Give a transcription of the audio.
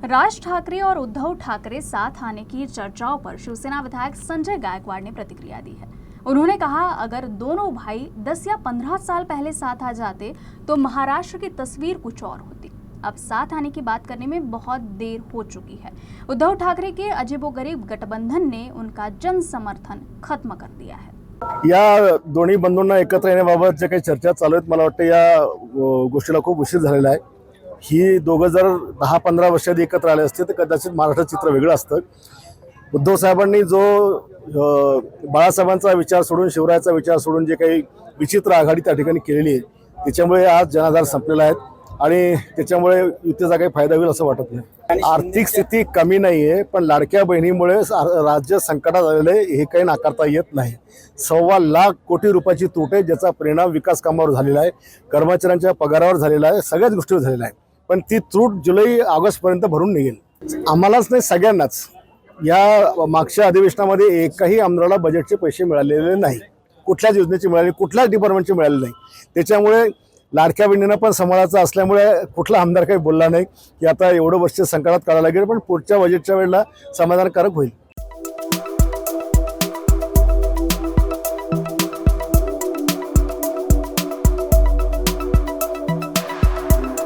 राज ठाकरे और उद्धव ठाकरे साथ आने की चर्चाओं पर शिवसेना विधायक संजय गायकवाड़ ने प्रतिक्रिया दी है। उन्होंने कहा, अगर दोनों भाई 10 या 15 साल पहले साथ आ जाते तो महाराष्ट्र की तस्वीर कुछ और होती। अब साथ आने की बात करने में बहुत देर हो चुकी है। उद्धव ठाकरे के अजीबोगरीब गठबंधन ने उनका जन समर्थन खत्म कर दिया है। या दोन्ही बंधूंना एकत्र येण्याबाबत जे काही चर्चा चालू आहेत, मला वाटतं या गोष्टीला खूप उशीर झालेला आहे। ही दोघं जर 10-15 वर्षांनी एकत्र आले असते तर कदाचित महाराष्ट्र चित्र वेगळं असतं। उद्धव साहेबांनी जो बाळासाहेबांचा विचार सोडून, शिवरायाचा विचार सोडून जे काही विचित्र आघाडी त्या ठिकाणी केलेली आहे, त्याच्यामुळे आज जनाधार संपलेला आहे आणि त्याच्यामुळे युतीचा काही फायदा होईल असं वाटत नाही। आर्थिक स्थिती कमी नाही आहे, पण लाडक्या बहिणीमुळे राज्य संकटात आलेलं आहे, हे काही नाकारता येत नाही। 1.25 लाख कोटी रुपयाची तूट आहे, ज्याचा परिणाम विकास कामावर झालेला आहे, कर्मचाऱ्यांच्या पगारावर झालेला आहे, सगळ्याच गोष्टीवर झालेला आहे। पण ती तूट जुलै ऑगस्ट पर्यंत भरून निघेल। आम्हालाच नाही, सगळ्यांनाच। या मागच्या अधिवेशनामध्ये एकही आमदाराला बजेटचे पैसे मिळालेले नाही, कुठल्याच योजनेचे मिळाले, कुठल्याच डिपार्टमेंटचे मिळाले नाही। त्याच्यामुळे लाडक्या बहिणींना पण सांभाळायचं असल्यामुळे कुठला आमदार काही बोलला नाही की आता एवढं वर्ष संकटात काढायला लागेल, पण पुढच्या बजेटच्या वेळेला समाधानकारक होईल।